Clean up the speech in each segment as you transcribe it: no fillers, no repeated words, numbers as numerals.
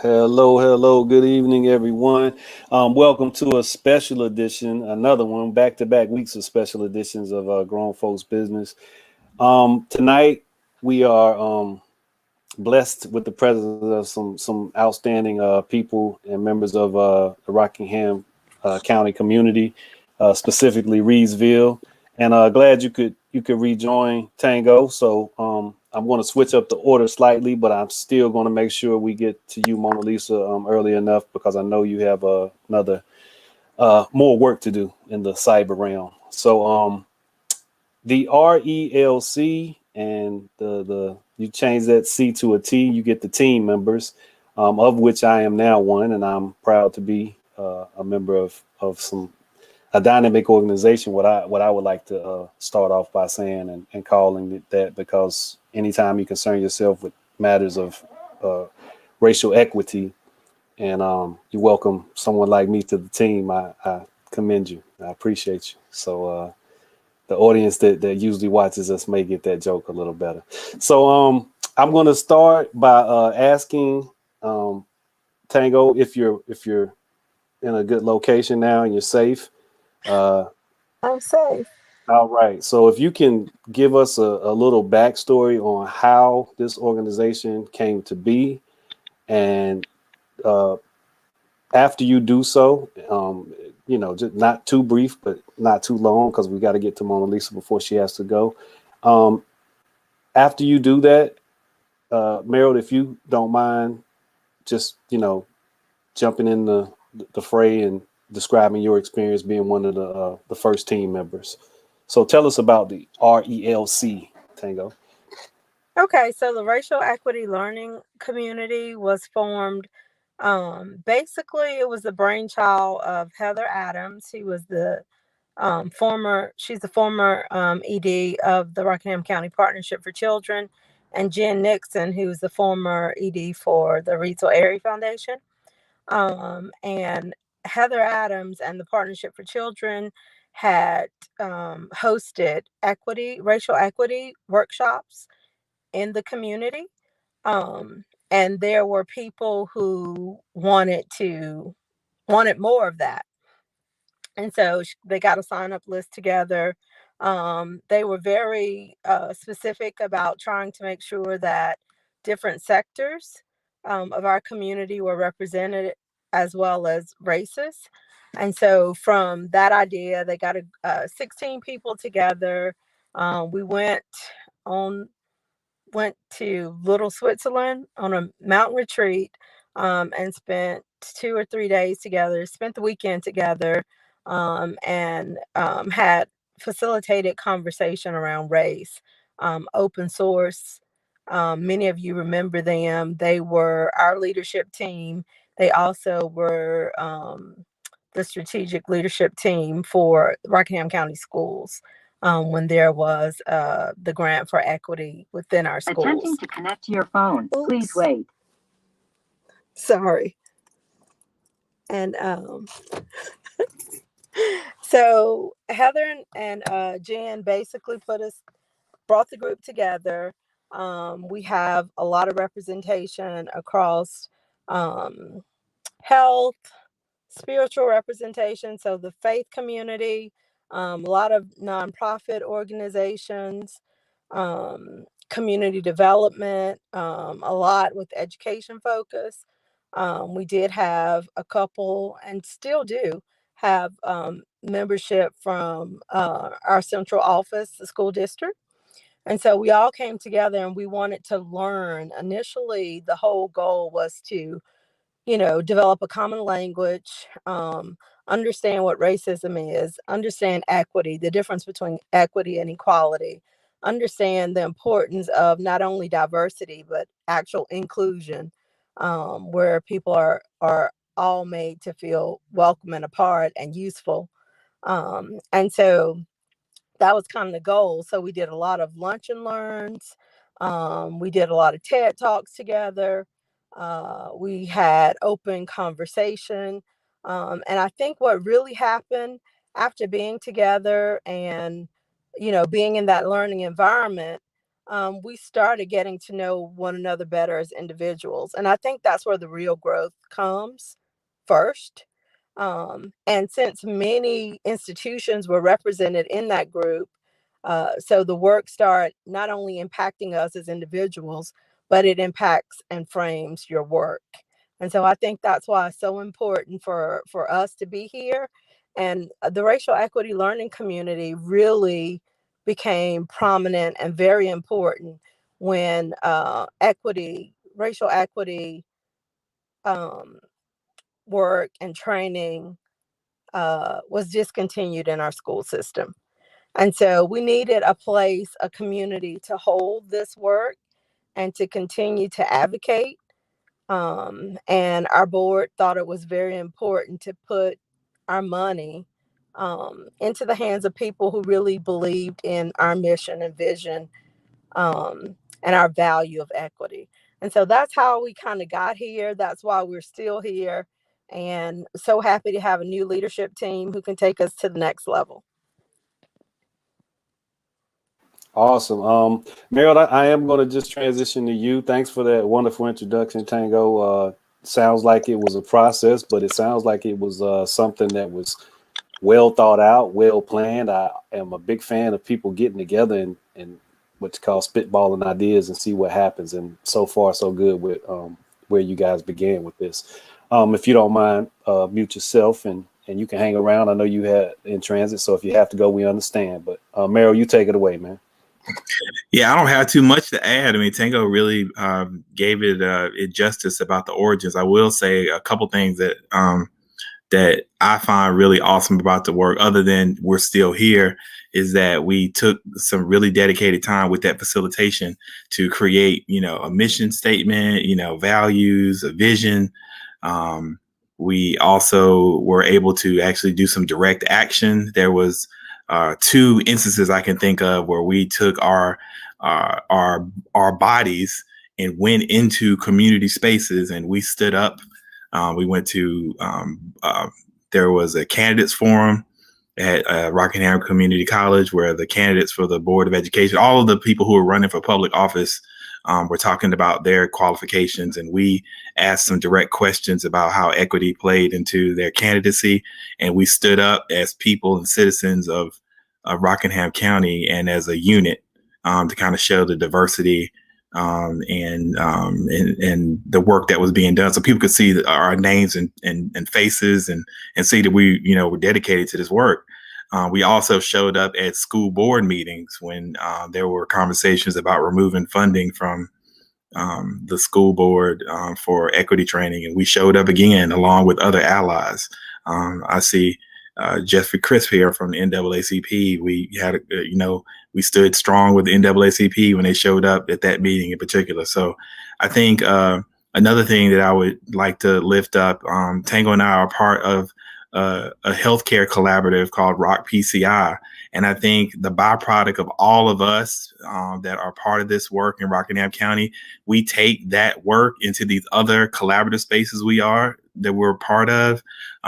Hello. Good evening, everyone. Welcome to a special edition, another one, back-to-back weeks of special editions of Grown Folks Business. Tonight, we are blessed with the presence of some outstanding people and members of the Rockingham County community, specifically Reedsville, and glad you could rejoin Tango. So I'm going to switch up the order slightly, but I'm still going to make sure we get to you, Mona Lisa, early enough because I know you have another more work to do in the cyber realm. So the RELC and the you change that C to a T, you get the team members, of which I am now one, and I'm proud to be a member of a dynamic organization. What I would like to start off by saying and calling it that, because anytime you concern yourself with matters of racial equity and you welcome someone like me to the team, I commend you. I appreciate you. So the audience that usually watches us may get that joke a little better. So I'm going to start by asking Tango if you're in a good location now and you're safe. I'm safe. All right. So if you can give us a little backstory on how this organization came to be, and uh, after you do so, just not too brief, but not too long, because we got to get to Mona Lisa before she has to go. Um, After you do that, Meryl, if you don't mind, just jumping in the fray and describing your experience being one of the first team members. So tell us about the RELC, Tango. Okay, so the Racial Equity Learning Community was formed. Basically, it was the brainchild of Heather Adams, who was she's the former ED of the Rockingham County Partnership for Children, and Jen Nixon, who's the former ED for the Retail Airy Foundation. And Heather Adams and the Partnership for Children had hosted racial equity workshops in the community. And there were people who wanted more of that. And so they got a sign up list together. They were very specific about trying to make sure that different sectors of our community were represented, as well as races. And so from that idea, they got 16 people together. We on went to Little Switzerland on a mountain retreat, and spent 2 or 3 days together, spent the weekend together, and had facilitated conversation around race, open source. Many of you remember them. They were our leadership team. They also were the strategic leadership team for Rockingham County Schools, when there was the grant for equity within our schools. Attempting to connect to your phone. Oops. Please wait. Sorry. And so Heather and Jen basically brought the group together. We have a lot of representation across health, spiritual representation, so the faith community, a lot of nonprofit organizations, community development, a lot with education focus. We did have a couple, and still do have, membership from our central office, the school district. And so we all came together and we wanted to learn. Initially, the whole goal was to develop a common language, understand what racism is, understand equity, the difference between equity and equality, understand the importance of not only diversity, but actual inclusion, where people are all made to feel welcome and a part and useful. And so that was kind of the goal. So we did a lot of lunch and learns. We did a lot of TED Talks together. We had open conversation. And I think what really happened after being together and, being in that learning environment, we started getting to know one another better as individuals. And I think that's where the real growth comes first. And since many institutions were represented in that group, so the work started not only impacting us as individuals, but it impacts and frames your work. And so I think that's why it's so important for us to be here. And the racial equity learning community really became prominent and very important when racial equity work and training was discontinued in our school system. And so we needed a place, a community to hold this work and to continue to advocate. And our board thought it was very important to put our money into the hands of people who really believed in our mission and vision, and our value of equity. And so that's how we kind of got here. That's why we're still here. And so happy to have a new leadership team who can take us to the next level. Awesome. Meryl, I am going to just transition to you. Thanks for that wonderful introduction, Tango. Sounds like it was a process, but it sounds like it was something that was well thought out, well planned. I am a big fan of people getting together and what you call spitballing ideas and see what happens. And so far, so good with where you guys began with this. If you don't mind, mute yourself and you can hang around. I know you had in transit, so if you have to go, we understand. But Meryl, you take it away, man. Yeah, I don't have too much to add. I mean, Tango really gave it justice about the origins. I will say a couple things that that I find really awesome about the work, other than we're still here, is that we took some really dedicated time with that facilitation to create, a mission statement, values, a vision. We also were able to actually do some direct action. There was two instances I can think of where we took our bodies and went into community spaces and we stood up. We went to there was a candidates forum at Rockingham Community College where the candidates for the Board of Education, all of the people who were running for public office, were talking about their qualifications, and we asked some direct questions about how equity played into their candidacy. And we stood up as people and citizens of Rockingham County and as a unit to kind of show the diversity and the work that was being done, so people could see our names and faces and see that we, were dedicated to this work. We also showed up at school board meetings when there were conversations about removing funding from the school board for equity training, and we showed up again along with other allies. I see Jeffrey Crisp here from the NAACP. We had, we stood strong with the NAACP when they showed up at that meeting in particular. So I think another thing that I would like to lift up, Tango and I are part of a healthcare collaborative called ROC PCI. And I think the byproduct of all of us that are part of this work in Rockingham County, we take that work into these other collaborative spaces that we're part of,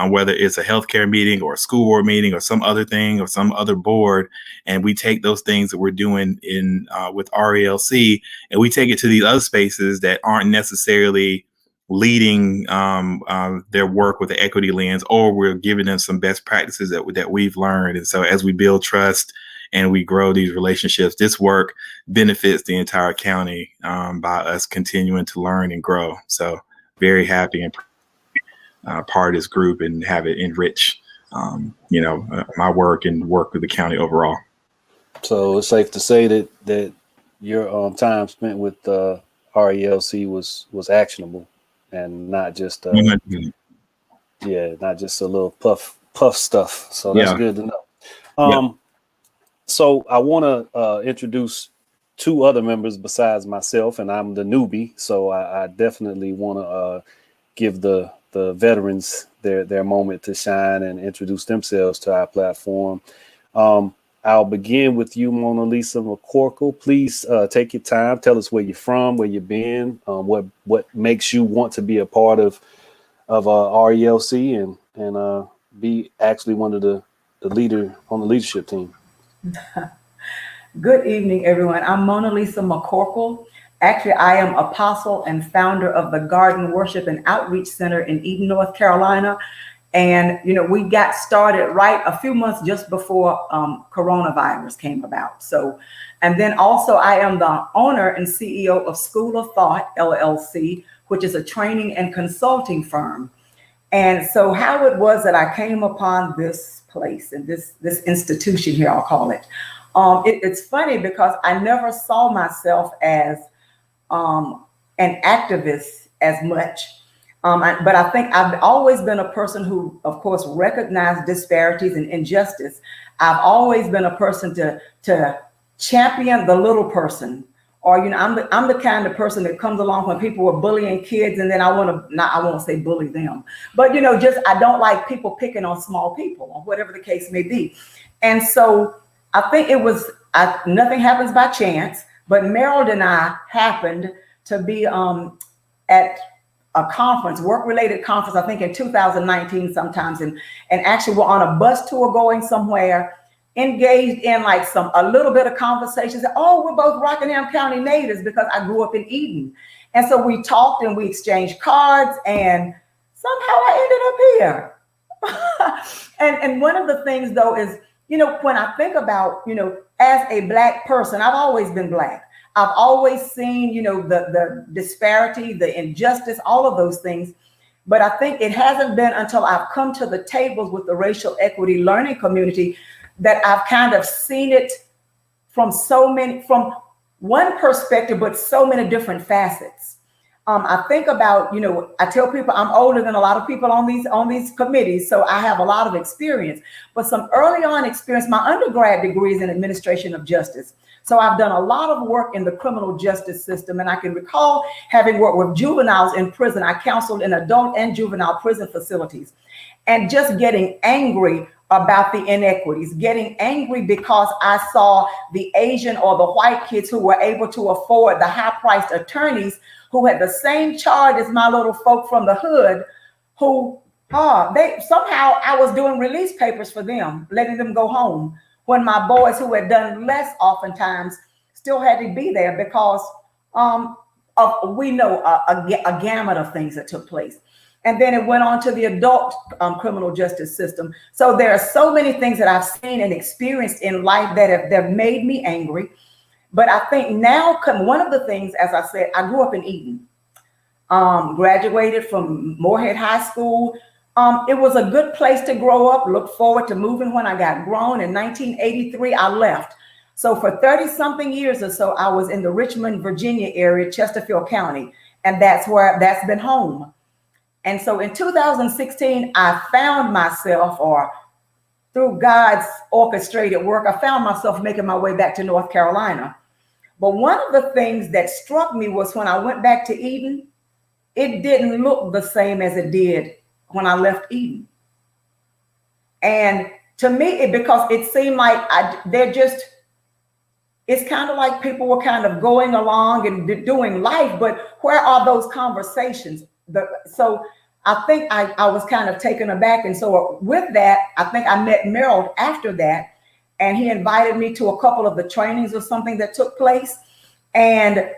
whether it's a healthcare meeting or a school board meeting or some other thing or some other board. And we take those things that we're doing in with RELC and we take it to these other spaces that aren't necessarily leading their work with the equity lens, or we're giving them some best practices that we've learned. And so as we build trust and we grow these relationships, this work benefits the entire county by us continuing to learn and grow. So very happy and part of this group and have it enrich, my work and work with the county overall. So it's safe to say that your time spent with RELC was actionable and not just not just a little puff stuff. So that's good to know. So I want to introduce two other members besides myself, and I'm the newbie. So I definitely want to give the veterans their moment to shine and introduce themselves to our platform. I'll begin with you, Mona Lisa McCorkle. Please take your time. Tell us where you're from, where you've been, what makes you want to be a part of RELC and be actually one of the leader on the leadership team. Good evening, everyone. I'm Mona Lisa McCorkle. Actually, I am apostle and founder of the Garden Worship and Outreach Center in Eden, North Carolina. And, we got started right a few months just before coronavirus came about. So, and then also I am the owner and CEO of School of Thought Llc, which is a training and consulting firm. And so how it was that I came upon this place and this institution here, I'll call it. It's funny because I never saw myself as an activist as much. But I think I've always been a person who, of course, recognized disparities and injustice. I've always been a person to champion the little person. Or, I'm the kind of person that comes along when people were bullying kids, and then I won't say bully them, but, I don't like people picking on small people or whatever the case may be. And so I think nothing happens by chance, but Merrill and I happened to be at a conference, work-related conference, I think in 2019 sometimes, and actually we're on a bus tour going somewhere, engaged in like a little bit of conversations. Oh, we're both Rockingham County natives because I grew up in Eden. And so we talked and we exchanged cards, and somehow I ended up here. and one of the things though is, when I think about, as a Black person, I've always been Black. I've always seen, the disparity, the injustice, all of those things. But I think it hasn't been until I've come to the tables with the racial equity learning community that I've kind of seen it from one perspective, but so many different facets. I think about, I tell people I'm older than a lot of people on these committees, so I have a lot of experience, but some early on experience. My undergrad degree is in administration of justice. So I've done a lot of work in the criminal justice system, and I can recall having worked with juveniles in prison. I counseled in adult and juvenile prison facilities, and just getting angry about the inequities, getting angry because I saw the Asian or the white kids who were able to afford the high-priced attorneys who had the same charge as my little folk from the hood, who somehow I was doing release papers for them, letting them go home, when my boys who had done less oftentimes still had to be there because we know a gamut of things that took place. And then it went on to the adult criminal justice system. So there are so many things that I've seen and experienced in life that have made me angry. But I think now, one of the things, as I said, I grew up in Eden, graduated from Moorhead High School. It was a good place to grow up, look forward to moving when I got grown. In 1983, I left. So for 30 something years or so, I was in the Richmond, Virginia area, Chesterfield County, and that's been home. And so in 2016, I found myself, or through God's orchestrated work, I found myself making my way back to North Carolina. But one of the things that struck me was when I went back to Eden, it didn't look the same as it did when I left Eden. And to me, because it seemed like it's kind of like people were kind of going along and doing life, but where are those conversations? So I think I was kind of taken aback. And so with that, I think I met Merrill after that, and he invited me to a couple of the trainings or something that took place. And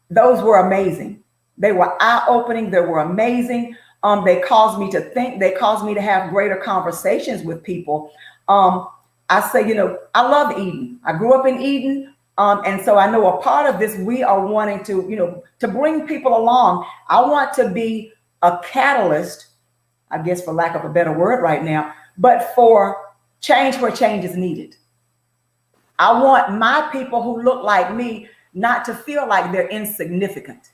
those were amazing. They were eye-opening. They were amazing. They caused me to think. They caused me to have greater conversations with people. I say, I love Eden. I grew up in Eden. And so I know a part of this, we are wanting to, to bring people along. I want to be a catalyst, I guess, for lack of a better word right now, but for change where change is needed. I want my people who look like me not to feel like they're insignificant.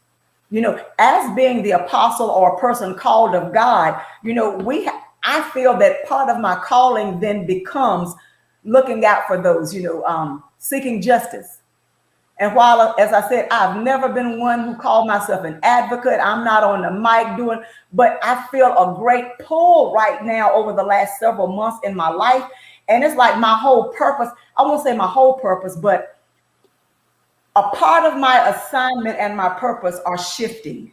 As being the apostle or a person called of God, I feel that part of my calling then becomes looking out for those, seeking justice. And while, as I said, I've never been one who called myself an advocate, I'm not on the mic but I feel a great pull right now over the last several months in my life. And it's like my whole purpose, I won't say my whole purpose, but a part of my assignment and my purpose are shifting.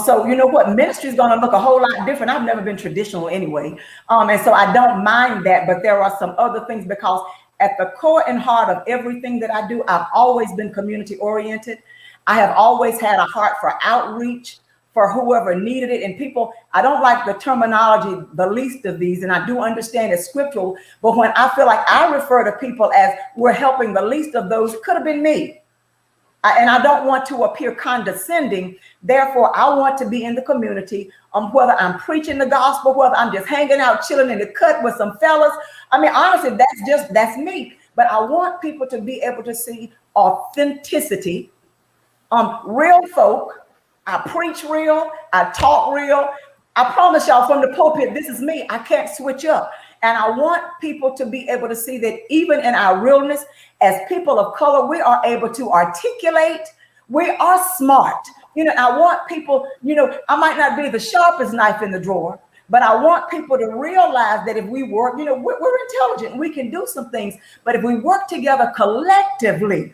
So you know what, ministry is going to look a whole lot different. I've never been traditional anyway. And so I don't mind that, but there are some other things, because at the core and heart of everything that I do, I've always been community oriented. I have always had a heart for outreach, for whoever needed it. And people, I don't like the terminology, the least of these, and I do understand it's scriptural, but when I feel like I refer to people as we're helping the least of those, it could have been me. And I don't want to appear condescending. Therefore, I want to be in the community, whether I'm preaching the gospel, whether I'm just hanging out, chilling in the cut with some fellas. I mean, honestly, that's me. But I want people to be able to see authenticity, real folk. I preach real, I talk real. I promise y'all from the pulpit, this is me. I can't switch up. And I want people to be able to see that even in our realness, as people of color, we are able to articulate. We are smart. You know, I want people, you know, I might not be the sharpest knife in the drawer, but I want people to realize that if we work, you know, we're intelligent. We can do some things. But if we work together collectively,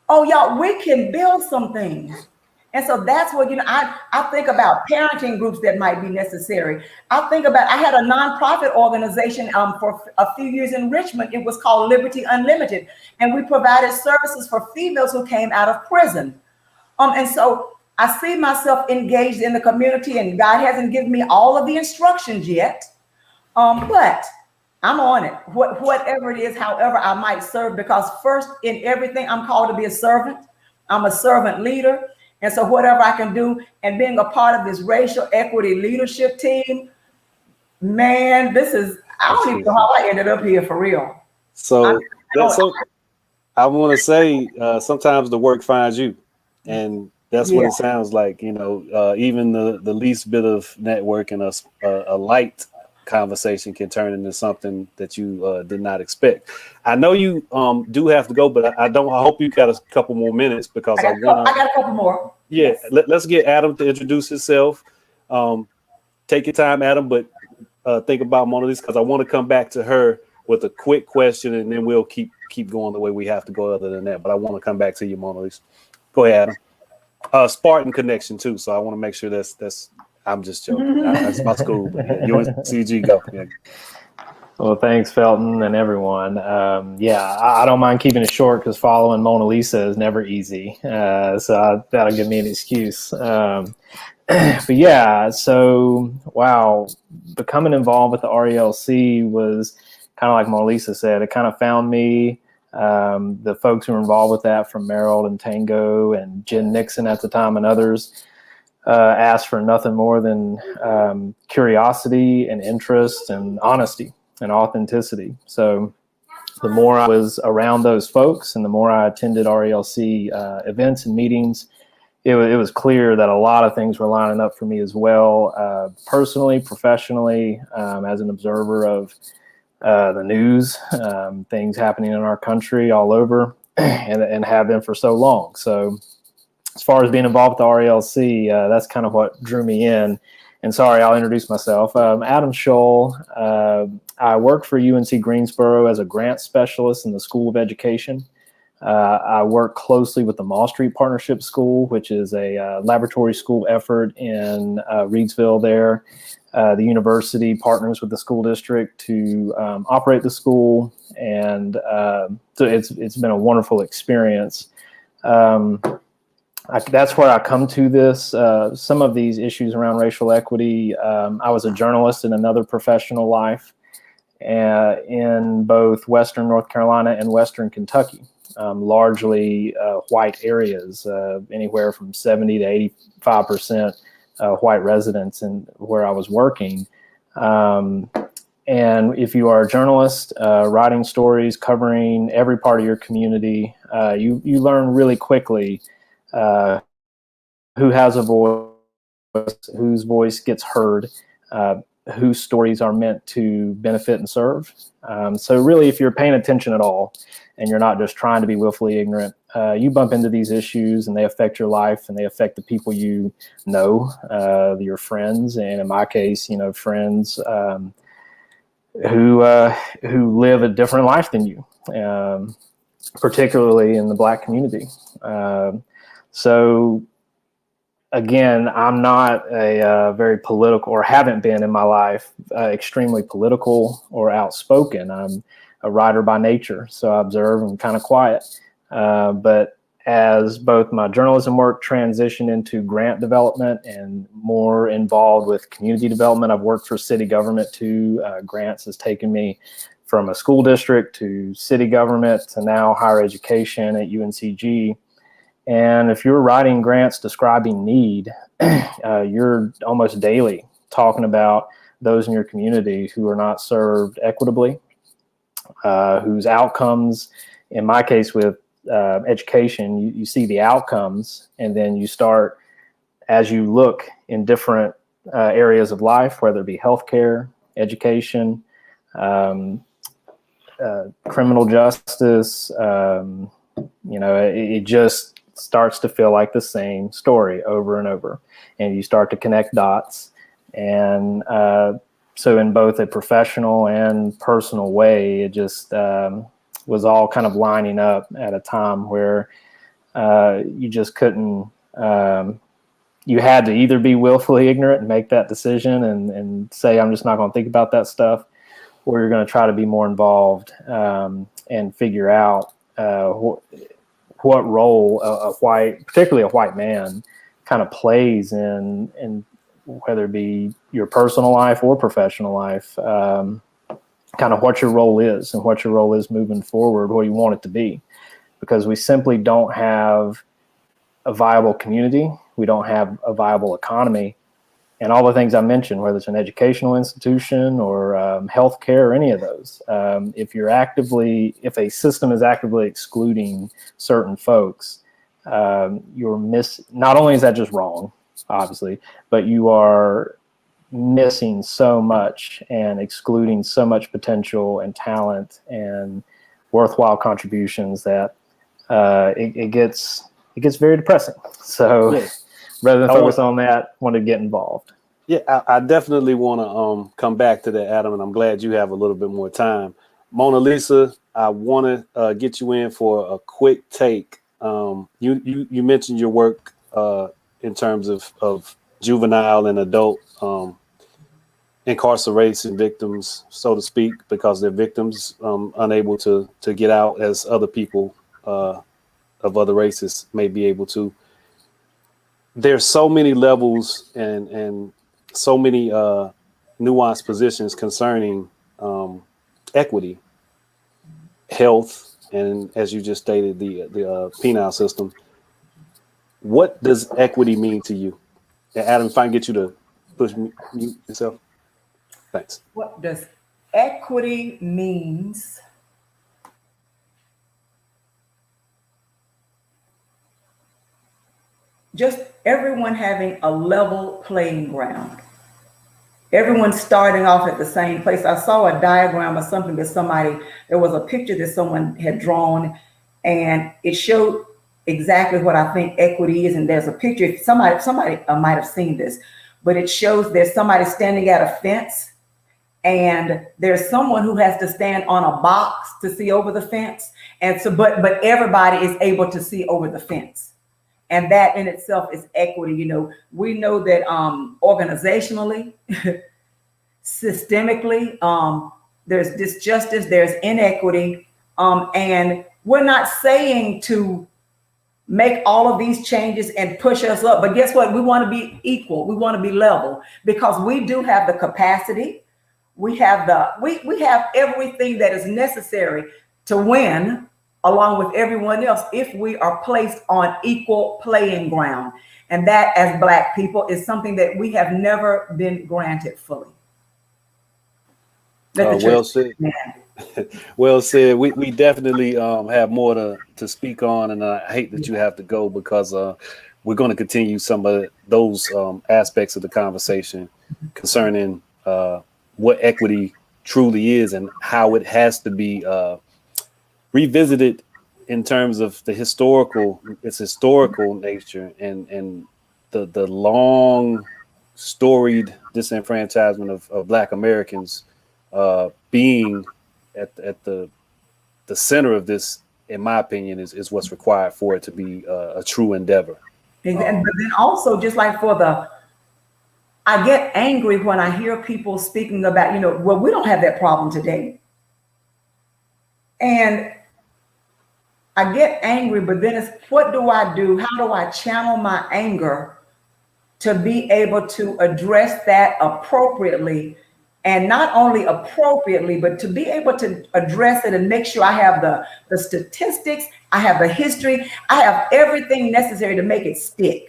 oh, y'all, we can build some things. And so that's what, you know, I think about parenting groups that might be necessary. I had a nonprofit organization for a few years in Richmond. It was called Liberty Unlimited. And we provided services for females who came out of prison. And so I see myself engaged in the community, and God hasn't given me all of the instructions yet. But I'm on it, whatever it is, however I might serve, because first in everything, I'm called to be a servant. I'm a servant leader. And so whatever I can do, and being a part of this racial equity leadership team, man, I don't even know how I ended up here for real. So I want to say sometimes the work finds you, and that's what it sounds like. You know, even the least bit of networking, a light conversation can turn into something that you did not expect. I know you do have to go, but I hope you got a couple more minutes, because I got a couple more. Yeah, yes. Let's get Adam to introduce himself. Take your time, Adam, but think about Mona Lisa, because I want to come back to her with a quick question, and then we'll keep going the way we have to go other than that. But I want to come back to you, Mona Lisa. Go ahead, Adam. Spartan connection too, so I want to make sure that's I'm just joking. That's my school, but yeah, UNCG, go. Yeah. Well, thanks, Felton, and everyone. I don't mind keeping it short, because following Mona Lisa is never easy. So that'll give me an excuse. But yeah, so wow, becoming involved with the RELC was kind of like Mona Lisa said. It kind of found me. The folks who were involved with that, from Merrill and Tango and Jen Nixon at the time and others, asked for nothing more than curiosity and interest and honesty and authenticity. So the more I was around those folks, and the more I attended RELC events and meetings, it was clear that a lot of things were lining up for me as well, personally, professionally, as an observer of the news, things happening in our country all over, and have been for so long. So as far as being involved with the RELC, that's kind of what drew me in. And sorry, I'll introduce myself. Adam Shull. I work for UNC Greensboro as a grant specialist in the School of Education. I work closely with the Mall Street Partnership School, which is a laboratory school effort in Reidsville there. The university partners with the school district to operate the school. And so it's been a wonderful experience. That's where I come to this. Some of these issues around racial equity. I was a journalist in another professional life in both Western North Carolina and Western Kentucky, largely white areas, anywhere from 70 to 85% white residents in where I was working. And if you are a journalist, writing stories, covering every part of your community, you learn really quickly who has a voice, whose voice gets heard, whose stories are meant to benefit and serve. So really, if you're paying attention at all, and you're not just trying to be willfully ignorant, you bump into these issues, and they affect your life, and they affect the people you know, your friends, and in my case, friends who live a different life than you, particularly in the Black community. So again, I'm not a very political, or haven't been in my life, extremely political or outspoken. a writer by nature, so I observe and kind of quiet. But as both my journalism work transitioned into grant development and more involved with community development, I've worked for city government too. Grants has taken me from a school district to city government to now higher education at UNCG. And if you're writing grants describing need, you're almost daily talking about those in your community who are not served equitably, whose outcomes, in my case with education, you see the outcomes, and then you start, as you look in different areas of life, whether it be healthcare, education, criminal justice, it just starts to feel like the same story over and over, and you start to connect dots. And so in both a professional and personal way, it just was all kind of lining up at a time where you just couldn't, you had to either be willfully ignorant and make that decision and say, I'm just not going to think about that stuff, or you're going to try to be more involved and figure out what role particularly a white man, kind of plays in whether it be your personal life or professional life, kind of what your role is and what your role is moving forward, what you want it to be. Because we simply don't have a viable community. We don't have a viable economy. And all the things I mentioned, whether it's an educational institution or healthcare or any of those, if a system is actively excluding certain folks, not only is that just wrong, obviously, but you are missing so much and excluding so much potential and talent and worthwhile contributions that it gets very depressing. So yeah. Rather than focus on that, want to get involved. Yeah, I definitely want to come back to that, Adam, and I'm glad you have a little bit more time. Mona Lisa, I want to get you in for a quick take. You mentioned your work in terms of juvenile and adult incarceration victims, so to speak, because they're victims unable to get out as other people of other races may be able to. There's so many levels and so many nuanced positions concerning equity, health, and as you just stated, the penal system. What does equity mean to you? And Adam, if I can get you to mute yourself. Thanks. What does equity means? Just everyone having a level playing ground. Everyone starting off at the same place. I saw a diagram or something that there was a picture that someone had drawn, and it showed exactly what I think equity is. And there's a picture, somebody might have seen this, but it shows there's somebody standing at a fence, and there's someone who has to stand on a box to see over the fence. And so, but everybody is able to see over the fence. And that in itself is equity. We know that organizationally, systemically, there's disjustice, there's inequity. And we're not saying to make all of these changes and push us up. But guess what? We want to be equal. We want to be level, because we do have the capacity. We have we have everything that is necessary to win, along with everyone else, if we are placed on equal playing ground. And that, as Black people, is something that we have never been granted fully. Well said. Well said. We definitely have more to speak on, and I hate that you have to go, because we're going to continue some of those aspects of the conversation concerning what equity truly is and how it has to be revisited in terms of its historical nature and the long storied disenfranchisement of Black Americans being at the center of this, in my opinion, is what's required for it to be a true endeavor. But then also, just like I get angry when I hear people speaking about, well, we don't have that problem today. And I get angry, but then it's, what do I do? How do I channel my anger to be able to address that appropriately? And not only appropriately, but to be able to address it and make sure I have the statistics, I have the history, I have everything necessary to make it stick.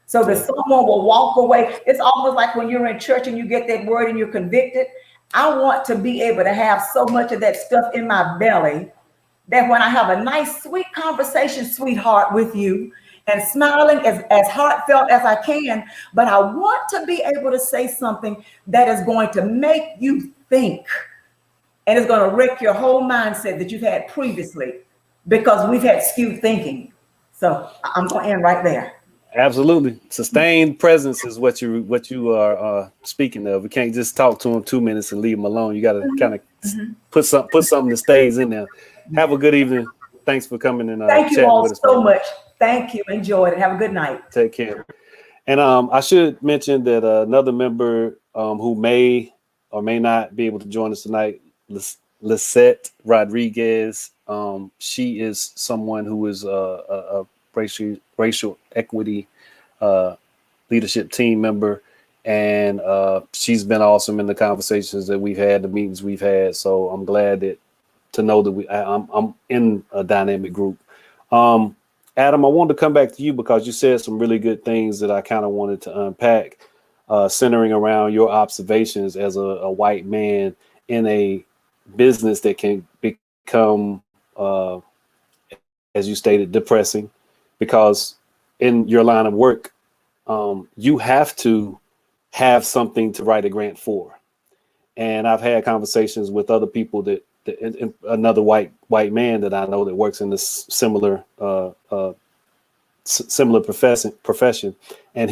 So that someone will walk away. It's almost like when you're in church and you get that word and you're convicted. I want to be able to have so much of that stuff in my belly that when I have a nice, sweet conversation, sweetheart, with you, and smiling as heartfelt as I can, but I want to be able to say something that is going to make you think, and it's going to wreck your whole mindset that you've had previously, because we've had skewed thinking. So I'm going to end right there. Absolutely. Sustained presence is what you are speaking of. We can't just talk to them 2 minutes and leave them alone. You got to kind of put something that stays in there. Have a good evening. Thanks for coming and thank you all with us so much. Thank you. Enjoyed it. Have a good night. Take care. And I should mention that another member who may or may not be able to join us tonight, Lissette Rodriguez. She is someone who is a racial equity leadership team member, and she's been awesome in the conversations that we've had, the meetings we've had. So I'm glad to know that I'm in a dynamic group. Adam, I wanted to come back to you because you said some really good things that I kind of wanted to unpack, centering around your observations as a white man in a business that can become, as you stated, depressing, because in your line of work, you have to have something to write a grant for. And I've had conversations with other people that another white man that I know that works in this similar profession, and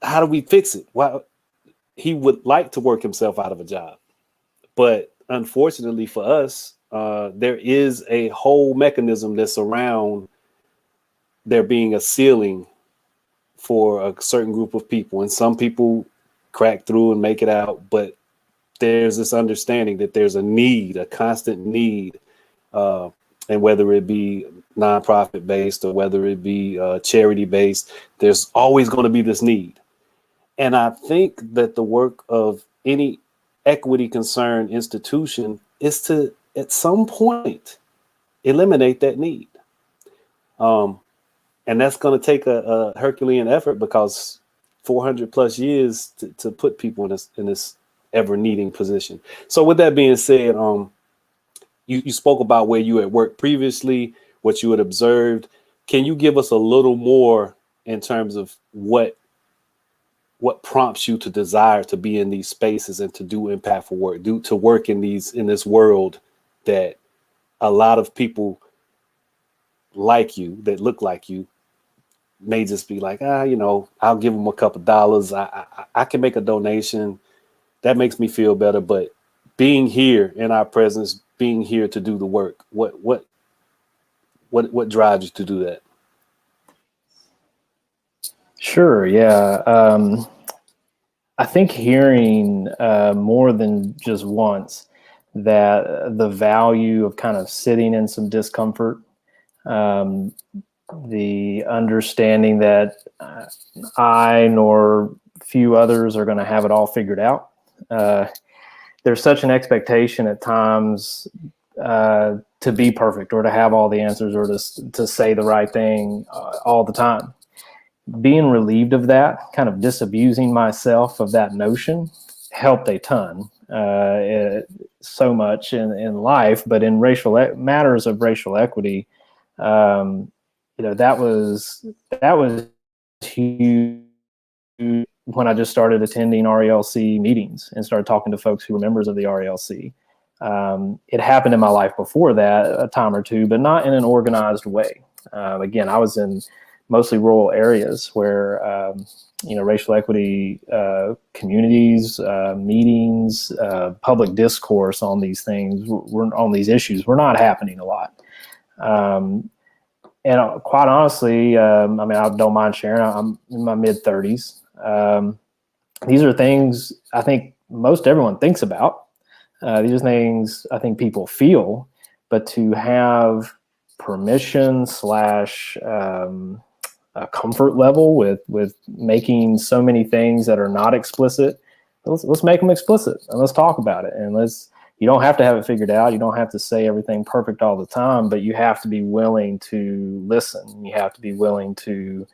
how do we fix it? Why he would like to work himself out of a job, but unfortunately for us, there is a whole mechanism that's around there being a ceiling for a certain group of people, and some people crack through and make it out, but there's this understanding that there's a constant need, and whether it be nonprofit based or whether it be charity based, there's always going to be this need. And I think that the work of any equity concerned institution is to, at some point, eliminate that need. And that's going to take a Herculean effort, because 400 plus years to put people in this ever needing position. So with that being said, you spoke about where you had worked previously, what you had observed. Can you give us a little more in terms of what prompts you to desire to be in these spaces and to do impactful work, to work in this world that a lot of people like you, that look like you, may just be like, I'll give them a couple dollars. I can make a donation. That makes me feel better. But being here in our presence, being here to do the work, what drives you to do that? Sure. Yeah. I think hearing more than just once that the value of kind of sitting in some discomfort, the understanding that I nor few others are going to have it all figured out. There's such an expectation at times to be perfect or to have all the answers or to say the right thing all the time. Being relieved of that, kind of disabusing myself of that notion, helped a ton. So much in life, but in matters of racial equity, that was huge when I just started attending RELC meetings and started talking to folks who were members of the RELC. It happened in my life before that a time or two, but not in an organized way. Again, I was in mostly rural areas where, racial equity communities, meetings, public discourse on these things, on these issues, were not happening a lot. And quite honestly, I don't mind sharing, I'm in my mid-30s. These are things I think most everyone thinks about, These are things I think people feel, but to have permission / a comfort level with making so many things that are not explicit, let's make them explicit and let's talk about it. And you don't have to have it figured out. You don't have to say everything perfect all the time, but you have to be willing to listen. You have to be willing to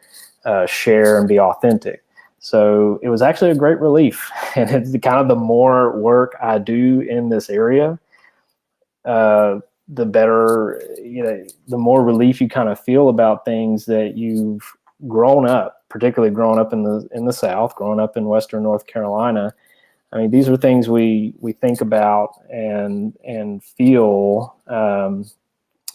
share and be authentic. So it was actually a great relief. And it's kind of the more work I do in this area, the better, the more relief you kind of feel about things that you've grown up, particularly growing up in the South, growing up in Western North Carolina. I mean, these are things we think about and feel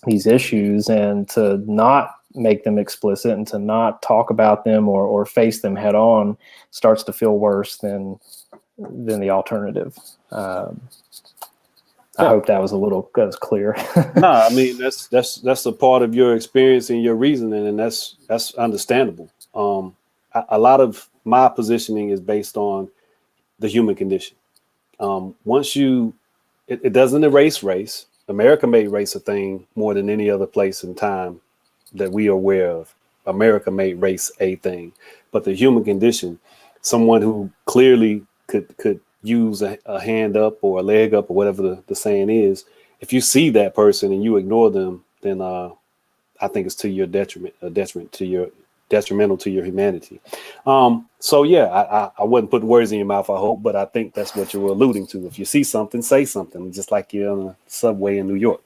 these issues, and to not make them explicit and to not talk about them or face them head on starts to feel worse than the alternative. I hope that was clear. No, I mean that's a part of your experience and your reasoning, and that's understandable. A lot of my positioning is based on the human condition. Once it doesn't erase race. America made race a thing more than any other place in time that we are aware of. America made race a thing, but the human condition, someone who clearly could use a hand up or a leg up or whatever the saying is, if you see that person and you ignore them, then I think it's to your detrimental to your humanity. So yeah, I wouldn't put words in your mouth, I hope, but I think that's what you were alluding to. If you see something, say something, just like you're on a subway in New York.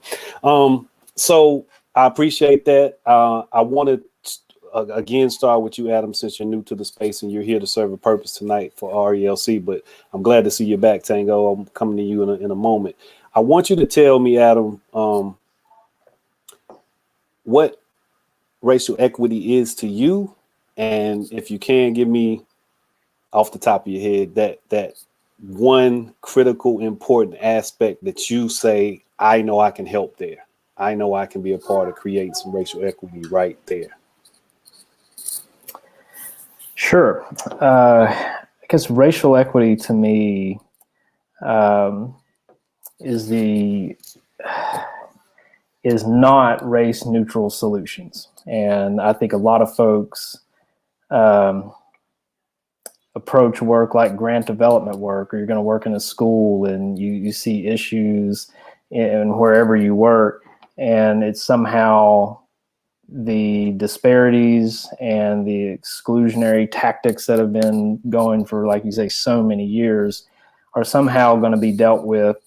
So I appreciate that. I want to again start with you, Adam, since you're new to the space and you're here to serve a purpose tonight for RELC, but I'm glad to see you back, Tango. I'm coming to you in a moment. I want you to tell me, Adam, what racial equity is to you, and if you can give me off the top of your head that one critical important aspect that you say, I know I can help there. I know I can be a part of creating some racial equity right there. Sure. I guess racial equity to me is not race neutral solutions. And I think a lot of folks approach work like grant development work, or you're going to work in a school and you see issues in wherever you work, and it's somehow the disparities and the exclusionary tactics that have been going for, like you say, so many years are somehow going to be dealt with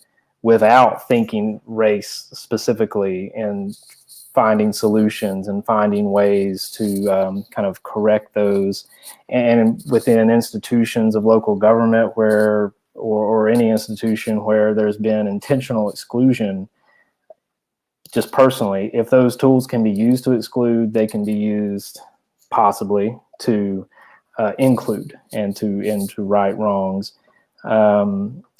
without thinking race specifically and finding solutions and finding ways to kind of correct those. And within institutions of local government where, or any institution where there's been intentional exclusion, just personally, if those tools can be used to exclude, they can be used possibly to include and to right wrongs.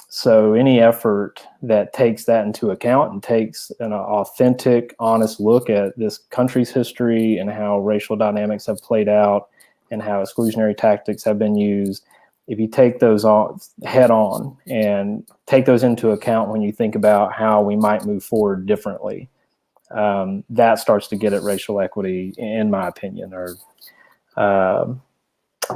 So any effort that takes that into account and takes an authentic, honest look at this country's history and how racial dynamics have played out and how exclusionary tactics have been used, if you take those on head on and take those into account when you think about how we might move forward differently, that starts to get at racial equity, in my opinion,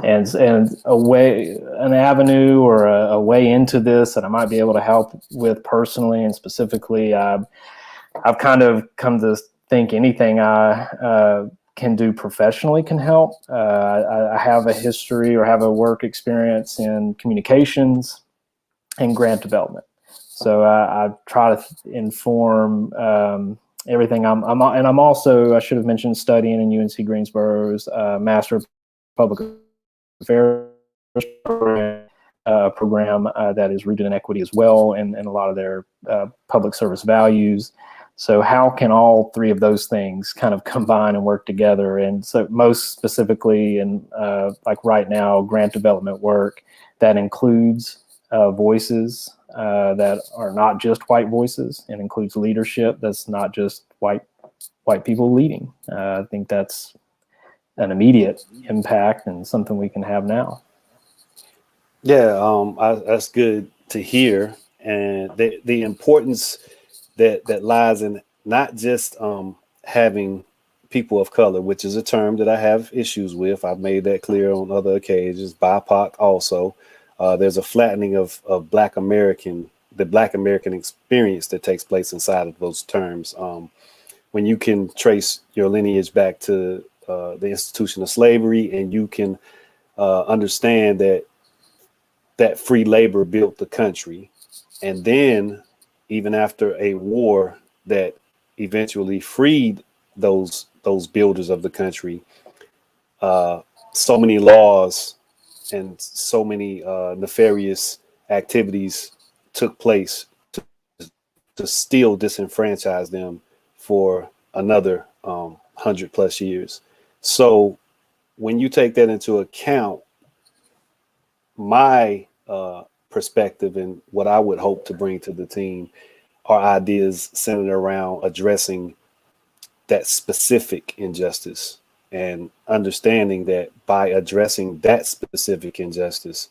and an avenue or a way into this that I might be able to help with personally and specifically. I've kind of come to think anything I can do professionally can help. I have a history or have a work experience in communications and grant development, so I try to inform everything. I'm also, I should have mentioned, studying in UNC Greensboro's Master of Public Affairs program that is rooted in equity as well, and a lot of their public service values. So how can all three of those things kind of combine and work together? And so most specifically in like right now, grant development work that includes voices that are not just white voices, and includes leadership that's not just white people leading. I think that's an immediate impact and something we can have now. Yeah, that's good to hear. and the importance that lies in not just having people of color, which is a term that I have issues with. I've made that clear on other occasions. BIPOC also. There's a flattening of the Black American experience that takes place inside of those terms. When you can trace your lineage back to the institution of slavery, and you can understand that free labor built the country, and then even after a war that eventually freed those builders of the country, so many laws and so many nefarious activities took place to still disenfranchise them for another 100+ years. So when you take that into account, my perspective and what I would hope to bring to the team are ideas centered around addressing that specific injustice and understanding that by addressing that specific injustice,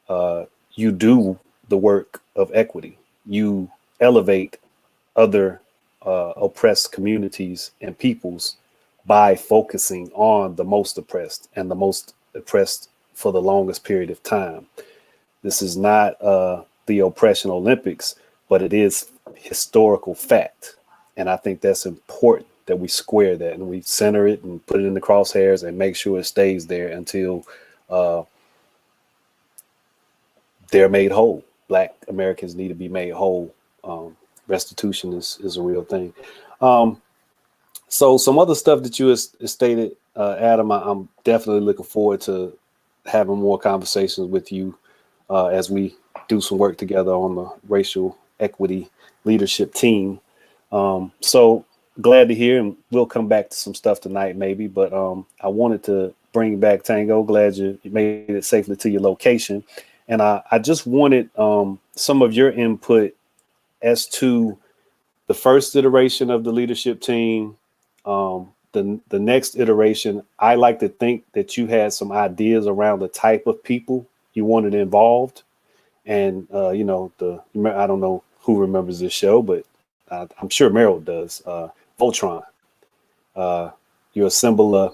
you do the work of equity. You elevate other oppressed communities and peoples by focusing on the most oppressed and the most oppressed for the longest period of time. This is not the oppression Olympics, but it is historical fact. And I think that's important that we square that and we center it and put it in the crosshairs and make sure it stays there until they're made whole. Black Americans need to be made whole. Restitution is a real thing. So some other stuff that you stated, Adam, I'm definitely looking forward to having more conversations with you as we do some work together on the racial equity leadership team. So glad to hear, and we'll come back to some stuff tonight maybe, but I wanted to bring back Tango. Glad you made it safely to your location. And I just wanted some of your input as to the first iteration of the leadership team, the next iteration. I like to think that you had some ideas around the type of people you wanted involved. And, I don't know who remembers this show, but I'm sure Meryl does. Voltron. You're a symbol of,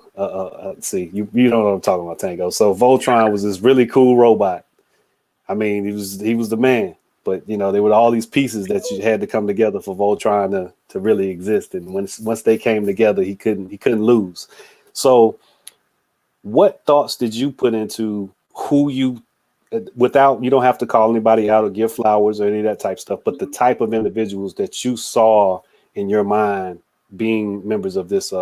let's see, you know what I'm talking about, Tango. So Voltron was this really cool robot. I mean, he was the man. But there were all these pieces that you had to come together for Voltron to really exist. And once they came together, he couldn't lose. So, what thoughts did you put into who you, without, you don't have to call anybody out or give flowers or any of that type of stuff, but the type of individuals that you saw in your mind being members of this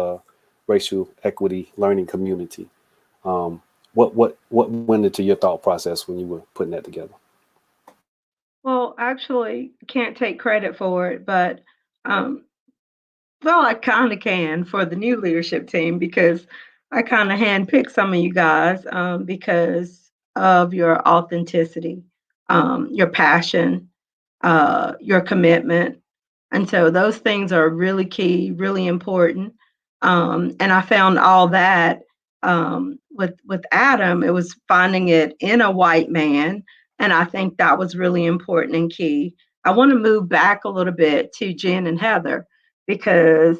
racial equity learning community? What went into your thought process when you were putting that together? Well, actually, can't take credit for it, but well, I kind of can for the new leadership team because I kind of handpicked some of you guys because of your authenticity, your passion, your commitment. And so those things are really key, really important. And I found all that with Adam. It was finding it in a white man, and I think that was really important and key. I want to move back a little bit to Jen and Heather because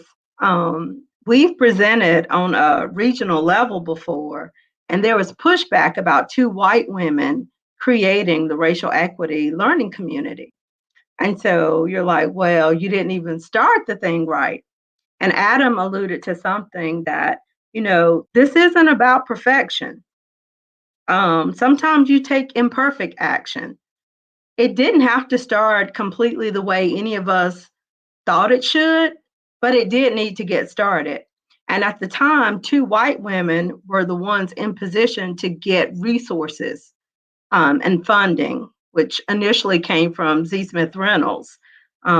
we've presented on a regional level before, and there was pushback about two white women creating the racial equity learning community. And so you're like, well, you didn't even start the thing right. And Adam alluded to something that, this isn't about perfection. Sometimes you take imperfect action. It didn't have to start completely the way any of us thought it should, but it did need to get started. And at the time, two white women were the ones in position to get resources and funding, which initially came from Z. Smith Reynolds.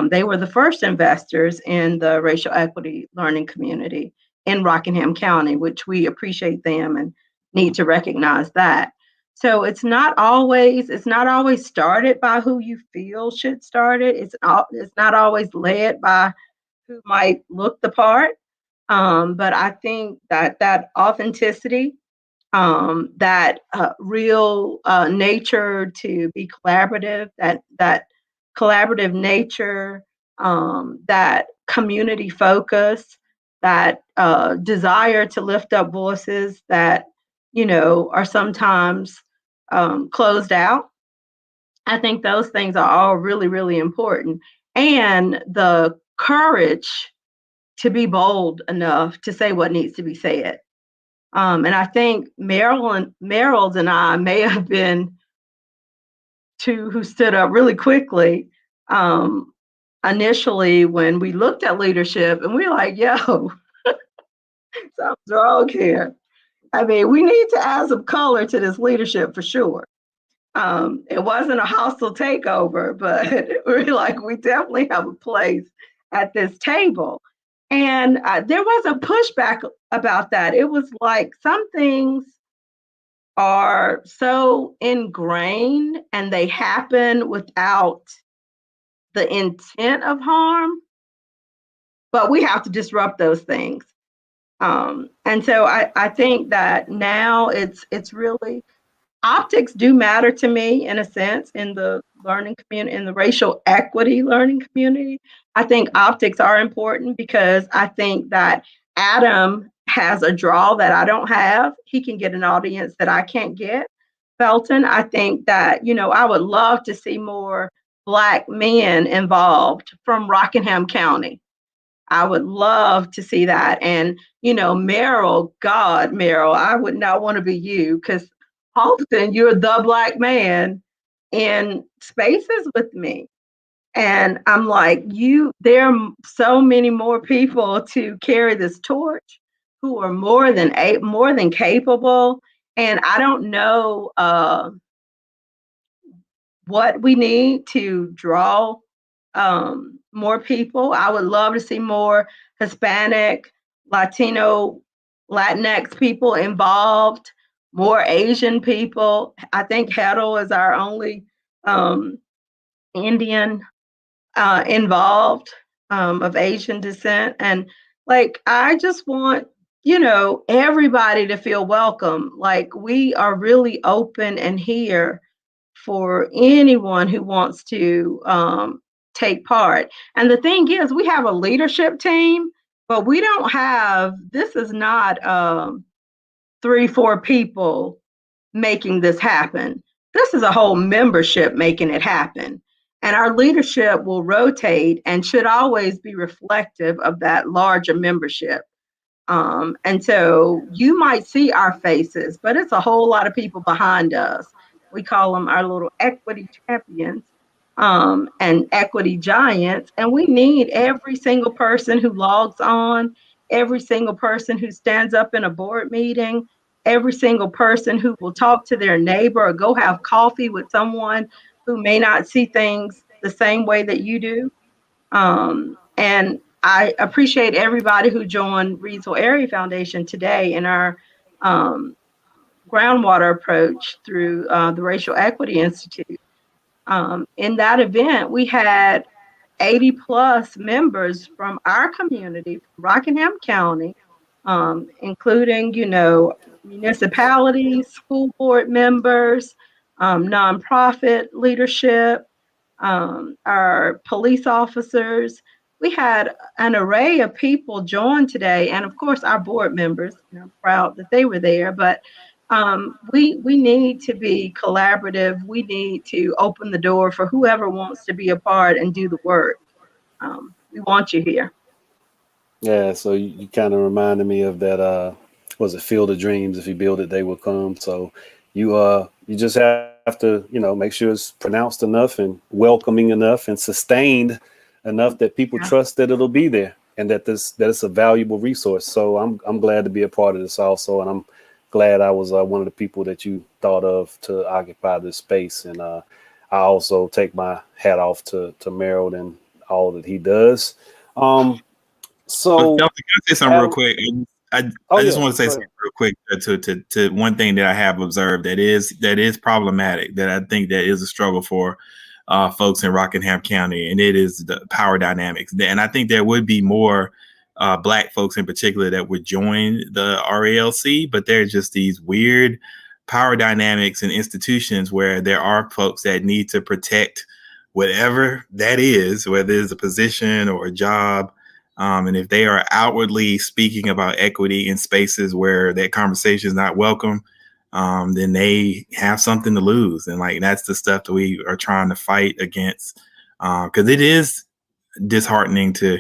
They were the first investors in the racial equity learning community in Rockingham County, which we appreciate them and need to recognize that. So it's not always started by who you feel should start it. It's not always led by who might look the part. But I think that authenticity, that real nature to be collaborative, that collaborative nature, that community focus, that desire to lift up voices that, are sometimes closed out. I think those things are all really, really important. And the courage to be bold enough to say what needs to be said. And I think Merrill and I may have been two who stood up really quickly initially when we looked at leadership, and we were like, yo, something's wrong here. I mean, we need to add some color to this leadership for sure. It wasn't a hostile takeover, but we're like, we definitely have a place at this table. And there was a pushback about that. It was like some things are so ingrained and they happen without the intent of harm, but we have to disrupt those things. And so I think that now it's really, optics do matter to me in a sense in the learning community, in the racial equity learning community. I think optics are important because I think that Adam has a draw that I don't have. He can get an audience that I can't get. Felton, I think that, I would love to see more Black men involved from Rockingham County. I would love to see that. And, Merrill, I would not want to be you because often you're the Black man in spaces with me. And I'm like, there are so many more people to carry this torch who are more than capable. And I don't know what we need to draw more people. I would love to see more Hispanic, Latino, Latinx people involved, more Asian people. I think Heddle is our only Indian involved of Asian descent. And like, I just want, everybody to feel welcome. Like, we are really open and here for anyone who wants to take part. And the thing is, we have a leadership team, but we don't have, this is not 3-4 people making this happen. This is a whole membership making it happen. And our leadership will rotate and should always be reflective of that larger membership. And so you might see our faces, but it's a whole lot of people behind us. We call them our little equity champions and equity giants. And we need every single person who logs on, every single person who stands up in a board meeting, every single person who will talk to their neighbor or go have coffee with someone who may not see things the same way that you do. And I appreciate everybody who joined Reedsville Area Foundation today in our groundwater approach through the Racial Equity Institute. In that event, we had 80 plus members from our community, from Rockingham County, including, municipalities, school board members, nonprofit leadership, our police officers. We had an array of people join today, and of course our board members. I'm proud that they were there, but we need to be collaborative. We need to open the door for whoever wants to be a part and do the work. We want you here. Yeah, so you kind of reminded me of that. Was it Field of Dreams? If you build it, they will come. So you just have to make sure it's pronounced enough and welcoming enough and sustained enough that people trust that it'll be there and that it's a valuable resource. So I'm glad to be a part of this also, and I'm glad I was one of the people that you thought of to occupy this space. And I also take my hat off to Merrill and all that he does. So can I say something real quick? I just want to say something real quick to one thing that I have observed that is problematic, that I think that is a struggle for folks in Rockingham County, and it is the power dynamics. And I think there would be more Black folks in particular that would join the RELC, but there's just these weird power dynamics and institutions where there are folks that need to protect whatever that is, whether it's a position or a job. And if they are outwardly speaking about equity in spaces where that conversation is not welcome, then they have something to lose. And like, that's the stuff that we are trying to fight against. Cause it is disheartening to,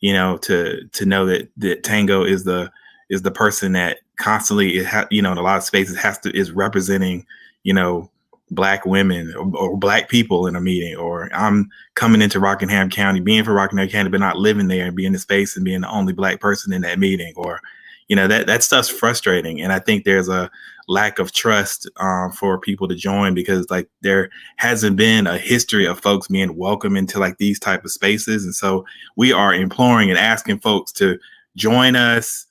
to know that Tango is the person that constantly, in a lot of spaces is representing, Black women or Black people in a meeting, or I'm coming into Rockingham County, being for Rockingham County, but not living there and being in the space and being the only Black person in that meeting, or, that stuff's frustrating. And I think there's a lack of trust for people to join, because like there hasn't been a history of folks being welcome into like these type of spaces. And so we are imploring and asking folks to join us,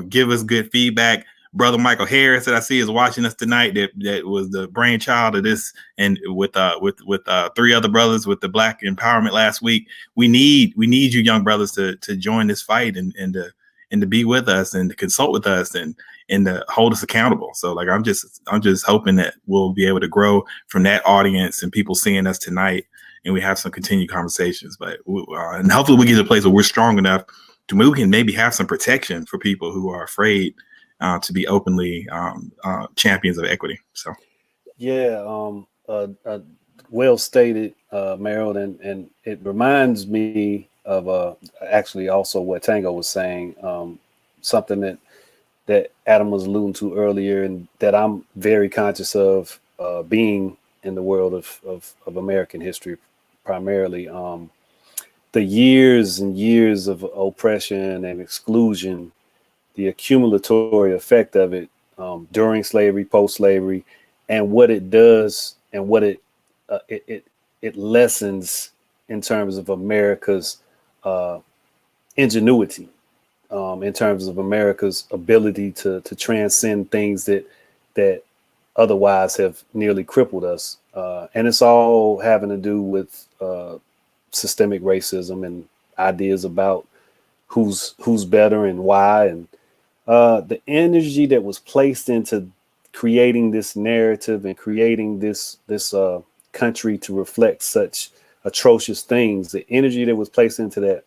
give us good feedback. Brother Michael Harris that I see is watching us tonight, that was the brainchild of this, and with three other brothers with the Black empowerment last week. We need you young brothers to join this fight and to be with us and to consult with us and to hold us accountable. So like I'm just hoping that we'll be able to grow from that audience and people seeing us tonight, and we have some continued conversations. But and hopefully we get to a place where we're strong enough to where we can maybe have some protection for people who are afraid to be openly champions of equity. So, Yeah, well stated, Merrill, and it reminds me of actually also what Tango was saying, something that Adam was alluding to earlier, and that I'm very conscious of, being in the world of American history primarily. The years and years of oppression and exclusion, the accumulatory effect of it during slavery, post-slavery, and what it does and what it lessens in terms of America's ingenuity, in terms of America's ability to transcend things that otherwise have nearly crippled us. And it's all having to do with systemic racism and ideas about who's better and why, and the energy that was placed into creating this narrative and creating this country to reflect such atrocious things. The energy that was placed into that.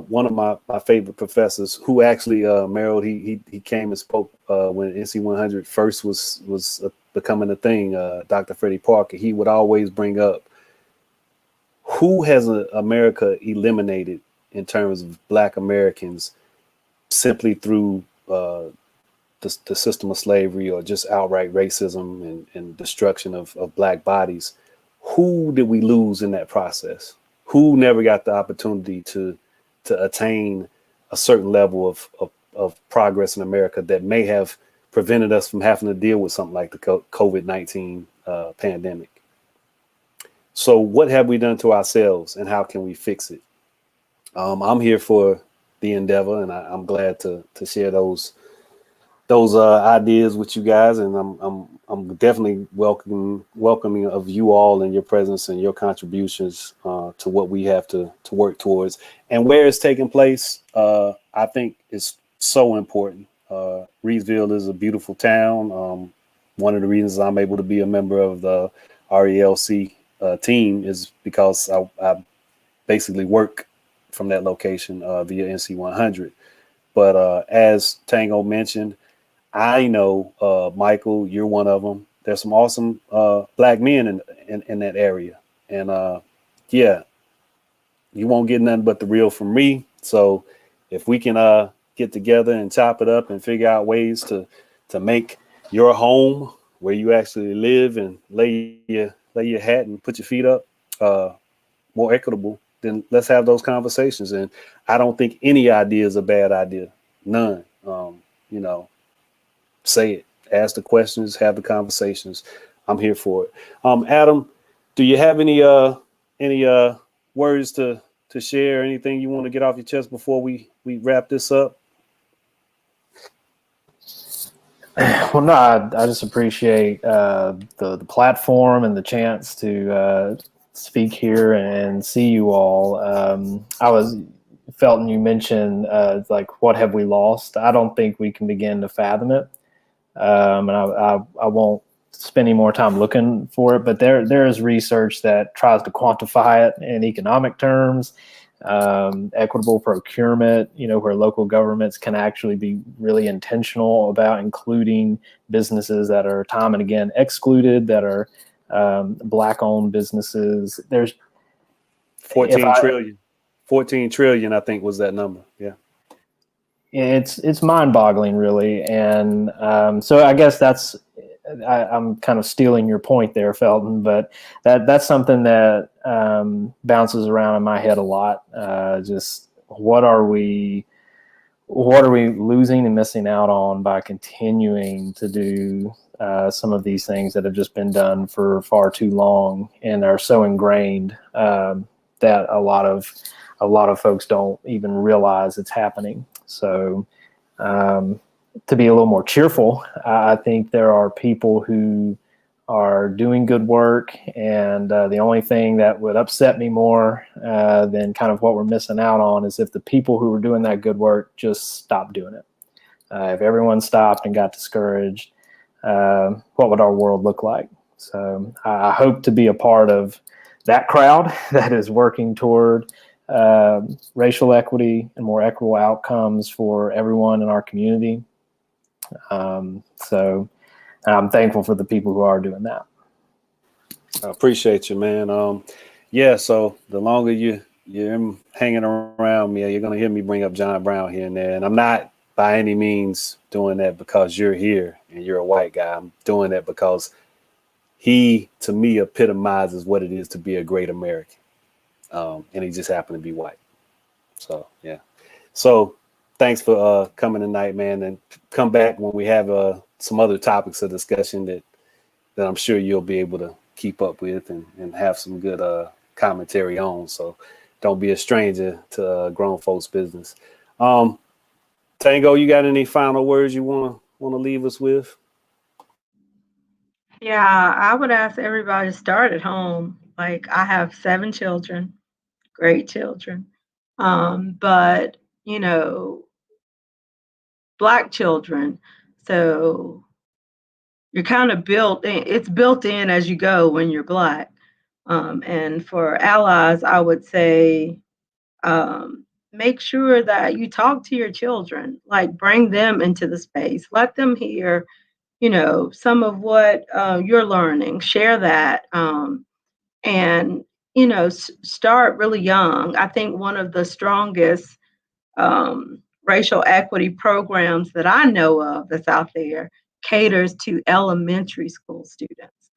One of my favorite professors, who actually Merrill, he came and spoke when NC 100 first was becoming a thing. Dr. Freddie Parker. He would always bring up, who has America eliminated in terms of Black Americans simply through the system of slavery or just outright racism and destruction of Black bodies. Who did we lose in that process? Who never got the opportunity to attain a certain level of progress in America that may have prevented us from having to deal with something like the COVID-19 pandemic? So what have we done to ourselves, and how can we fix it? I'm here for the endeavor, and I'm glad to share those ideas with you guys, and I'm definitely welcoming of you all and your presence and your contributions to what we have to work towards, and where it's taking place. I think is so important. Reedsville is a beautiful town. One of the reasons I'm able to be a member of the RELC team is because I basically work from that location via NC 100. But as Tango mentioned, I know, Michael, you're one of them. There's some awesome Black men in that area. And yeah, you won't get nothing but the real from me. So if we can get together and chop it up and figure out ways to make your home where you actually live and lay your hat and put your feet up more equitable, then let's have those conversations. And I don't think any idea is a bad idea. None. Say it, ask the questions, have the conversations. I'm here for it. Adam, do you have any words to share? Anything you want to get off your chest before we wrap this up? Well, no, I just appreciate the platform and the chance to speak here and see you all. Felton, you mentioned like, what have we lost? I don't think we can begin to fathom it. And I won't spending more time looking for it, but there is research that tries to quantify it in economic terms. Equitable procurement, where local governments can actually be really intentional about including businesses that are time and again excluded, that are Black-owned businesses. There's 14 trillion, I think was that number. Yeah. It's mind-boggling, really. And so I guess I'm kind of stealing your point there, Felton, but that's something that bounces around in my head a lot. Just what are we losing and missing out on by continuing to do some of these things that have just been done for far too long and are so ingrained that a lot of folks don't even realize it's happening. So to be a little more cheerful, I think there are people who are doing good work, and the only thing that would upset me more than kind of what we're missing out on is if the people who are doing that good work just stopped doing it. If everyone stopped and got discouraged, what would our world look like? So I hope to be a part of that crowd that is working toward racial equity and more equitable outcomes for everyone in our community. So I'm thankful for the people who are doing that. I appreciate you, man. Yeah, so the longer you're hanging around me, you're going to hear me bring up John Brown here and there. And I'm not by any means doing that because you're here and you're a white guy. I'm doing that because he, to me, epitomizes what it is to be a great American. And he just happened to be white. So, yeah. So thanks for coming tonight, man. And come back when we have some other topics of discussion that I'm sure you'll be able to keep up with and have some good commentary on. So don't be a stranger to grown folks business. Tango, you got any final words you want to leave us with? Yeah, I would ask everybody to start at home. Like, I have 7 children, great children. But, Black children. So you're kind of it's built in as you go when you're Black. And for allies, I would say, make sure that you talk to your children, like bring them into the space, let them hear, some of what you're learning, share that, and, start really young. I think one of the strongest racial equity programs that I know of that's out there caters to elementary school students.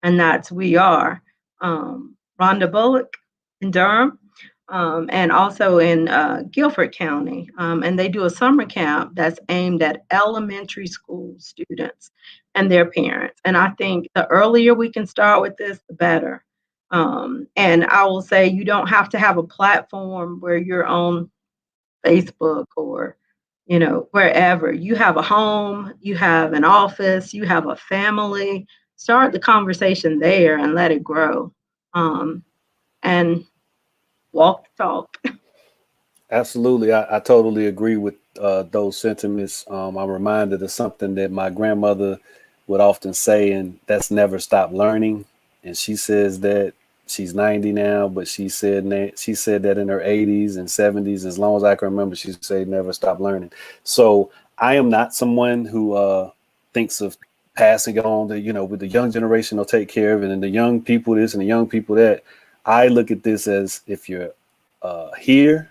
And that's We Are. Rhonda Bullock in Durham, and also in Guilford County. And they do a summer camp that's aimed at elementary school students and their parents. And I think the earlier we can start with this, the better. And I will say, you don't have to have a platform where you're on Facebook or, wherever. You have a home, you have an office, you have a family. Start the conversation there and let it grow. And walk the talk. Absolutely. I totally agree with those sentiments. I'm reminded of something that my grandmother would often say, and that's never stop learning. And she says that she's 90 now, but she said that in her 80s and 70s, as long as I can remember, she said never stop learning. So I am not someone who thinks of passing on with the young generation, they'll take care of it, and the young people this and the young people that. I look at this as, if you're here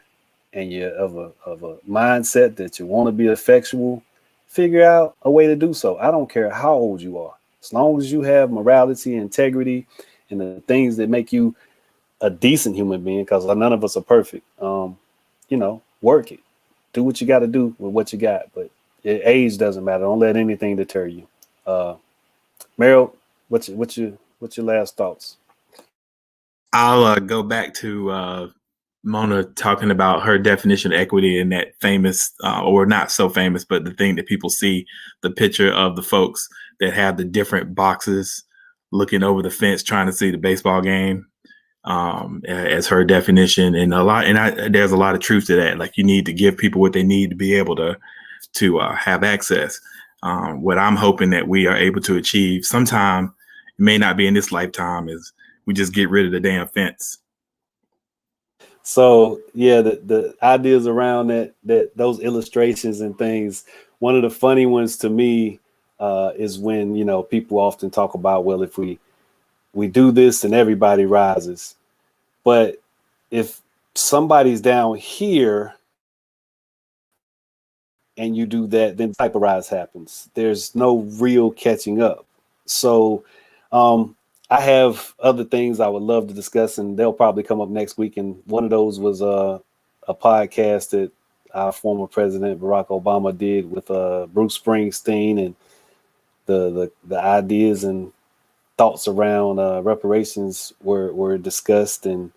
and you're of a mindset that you want to be effectual, figure out a way to do so. I don't care how old you are. As long as you have morality, integrity, and the things that make you a decent human being, because none of us are perfect, work it. Do what you got to do with what you got. But age doesn't matter. Don't let anything deter you. Meryl, what's your last thoughts? I'll go back to Mona talking about her definition of equity in that famous, or not so famous, but the thing that people see, the picture of the folks that have the different boxes looking over the fence trying to see the baseball game, as her definition. And there's a lot of truth to that. Like, you need to give people what they need to be able to have access. What I'm hoping that we are able to achieve sometime, it may not be in this lifetime, is we just get rid of the damn fence. So yeah, the ideas around that those illustrations and things. One of the funny ones to me is when, you know, people often talk about, well, if we do this, then everybody rises. But if somebody's down here and you do that, then type of rise happens. There's no real catching up. So I have other things I would love to discuss, and they'll probably come up next week. And one of those was a podcast that our former president Barack Obama did with Bruce Springsteen, and the ideas and thoughts around reparations were discussed. And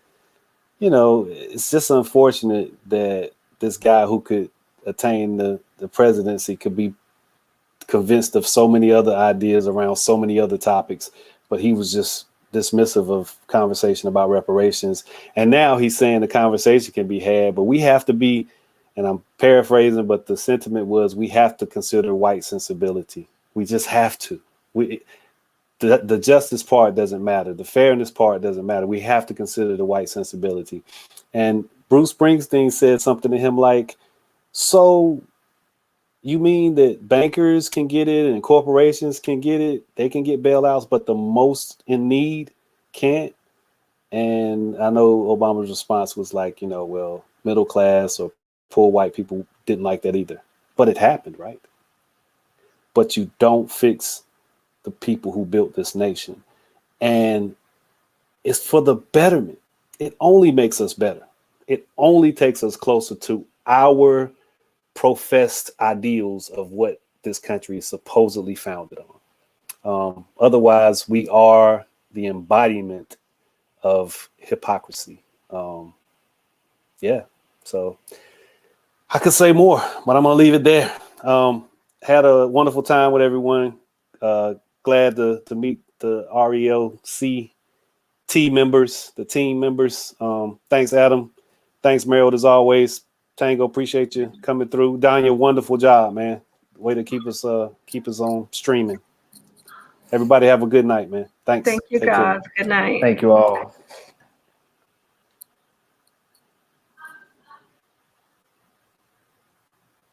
you know, it's just unfortunate that this guy who could attain the presidency could be convinced of so many other ideas around so many other topics, but he was just dismissive of conversation about reparations. And now he's saying the conversation can be had, but we have to be, and I'm paraphrasing, but the sentiment was, we have to consider white sensibility. We just have to. The justice part doesn't matter. The fairness part doesn't matter. We have to consider the white sensibility. And Bruce Springsteen said something to him like, so you mean that bankers can get it and corporations can get it? They can get bailouts, but the most in need can't? And I know Obama's response was like, you know, well, middle class or poor white people didn't like that either. But it happened, right? But you don't fix the people who built this nation. And it's for the betterment. It only makes us better. It only takes us closer to our professed ideals of what this country is supposedly founded on. Otherwise, we are the embodiment of hypocrisy. Yeah, so I could say more, but I'm gonna leave it there. Had a wonderful time with everyone. Glad to meet the RELC team members. Thanks, Adam. Thanks, Merrill, as always. Tango, appreciate you coming through. Danya, wonderful job, man. Way to keep us on streaming. Everybody have a good night, man. Thanks. Thank you, Take care. guys. Good night. Thank you all.